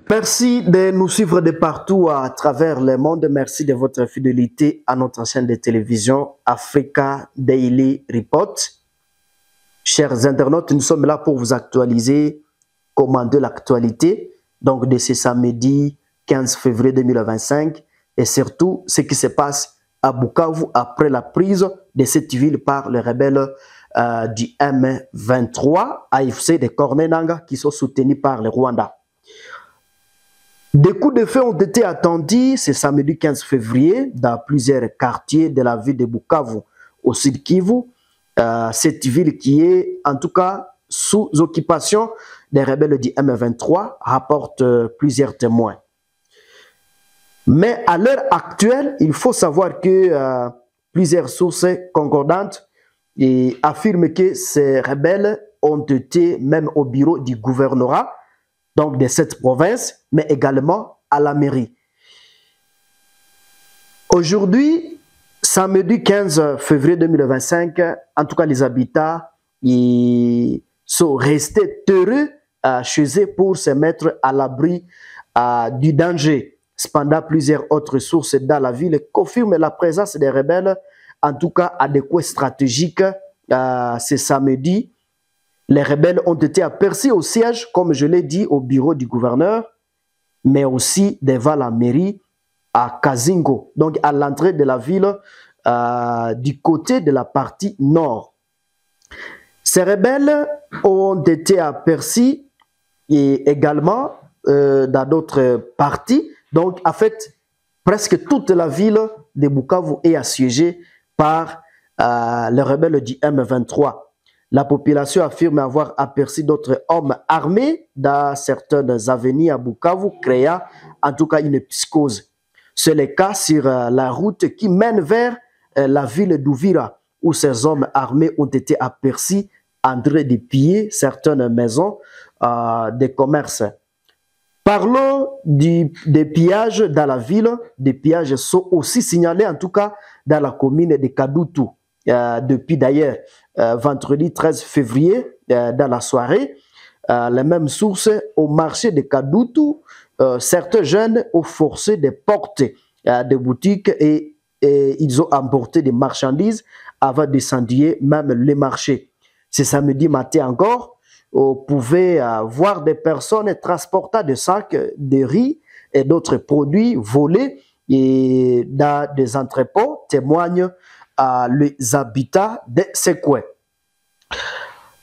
Merci de nous suivre de partout à travers le monde. Merci de votre fidélité à notre chaîne de télévision Africa Daily Report. Chers internautes, nous sommes là pour vous actualiser, commander l'actualité donc de ce samedi 15 février 2025 et surtout ce qui se passe à Bukavu après la prise de cette ville par les rebelles du M23 AFC de Corneille Nangaa qui sont soutenus par le Rwanda. Des coups de feu ont été attendus ce samedi 15 février dans plusieurs quartiers de la ville de Bukavu au sud Kivu. Cette ville qui est en tout cas sous occupation des rebelles du M23 rapporte plusieurs témoins. Mais à l'heure actuelle, il faut savoir que plusieurs sources concordantes affirment que ces rebelles ont été même au bureau du gouvernorat donc de cette province, mais également à la mairie. Aujourd'hui, samedi 15 février 2025, en tout cas les habitants ils sont restés heureux chez eux pour se mettre à l'abri du danger. Cependant, plusieurs autres sources dans la ville confirment la présence des rebelles, en tout cas à des coins stratégiques ce samedi. Les rebelles ont été aperçus au siège, comme je l'ai dit, au bureau du gouverneur, mais aussi devant la mairie à Kazingo, donc à l'entrée de la ville du côté de la partie nord. Ces rebelles ont été aperçus et également dans d'autres parties. Donc, en fait, presque toute la ville de Bukavu est assiégée par les rebelles du M23. La population affirme avoir aperçu d'autres hommes armés dans certaines avenues à Bukavu, créant en tout cas une psychose. C'est le cas sur la route qui mène vers la ville d'Uvira, où ces hommes armés ont été aperçus en train de piller certaines maisons de commerce. Parlons des pillages dans la ville. Des pillages sont aussi signalés, en tout cas dans la commune de Kadutu. Depuis d'ailleurs vendredi 13 février dans la soirée, les mêmes sources au marché de Kadutu, certains jeunes ont forcé des portes des boutiques et ils ont emporté des marchandises avant d'incendier même les marchés. Ce samedi matin encore, on pouvait voir des personnes transportant des sacs de riz et d'autres produits volés et dans des entrepôts, témoignent les habitants de ces coins.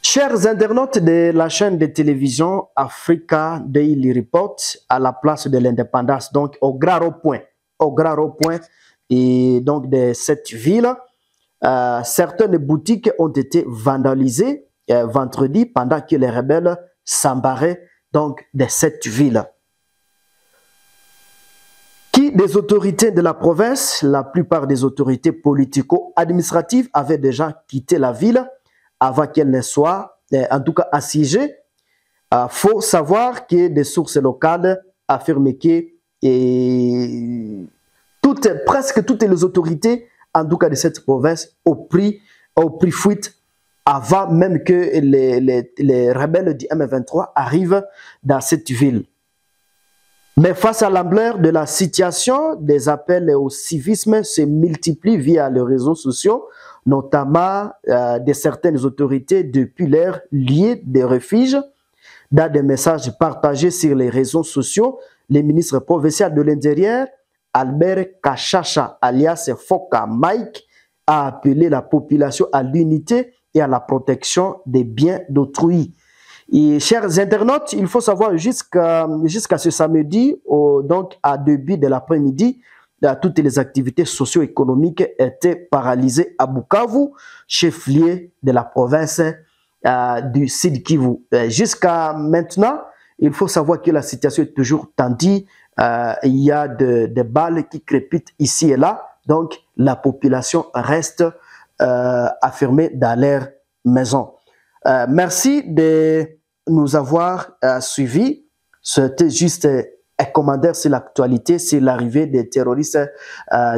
Chers internautes de la chaîne de télévision Africa Daily Report, à la place de l'indépendance, donc au grand rond-point et donc de cette ville, certaines boutiques ont été vandalisées vendredi pendant que les rebelles s'embarraient donc de cette ville. Des autorités de la province, la plupart des autorités politico-administratives avaient déjà quitté la ville avant qu'elle ne soit, en tout cas, assiégée. Faut savoir que des sources locales affirment que presque toutes les autorités, en tout cas de cette province, ont pris fuite avant même que les rebelles du M23 arrivent dans cette ville. Mais face à l'ampleur de la situation, des appels au civisme se multiplient via les réseaux sociaux, notamment de certaines autorités depuis leur lieu de refuge. Dans des messages partagés sur les réseaux sociaux, le ministre provincial de l'Intérieur, Albert Kachacha, alias Foka Mike, a appelé la population à l'unité et à la protection des biens d'autrui. Et chers internautes, il faut savoir jusqu'à ce samedi, donc à début de l'après-midi, toutes les activités socio-économiques étaient paralysées à Bukavu, chef-lieu de la province du Sud Kivu. Jusqu'à maintenant, il faut savoir que la situation est toujours tendue. Il y a des balles qui crépitent ici et là. Donc, la population reste affirmée dans leur maison. Merci de nous avoir suivis. C'était juste un commentaire sur l'actualité, sur l'arrivée des terroristes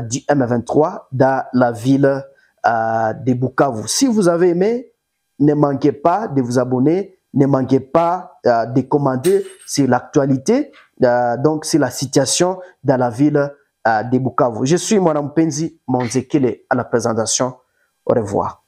du M23 dans la ville de Bukavu. Si vous avez aimé, ne manquez pas de vous abonner, ne manquez pas de commander sur l'actualité, donc sur la situation dans la ville de Bukavu. Je suis Mwana Mpenzi Monzekele à la présentation. Au revoir.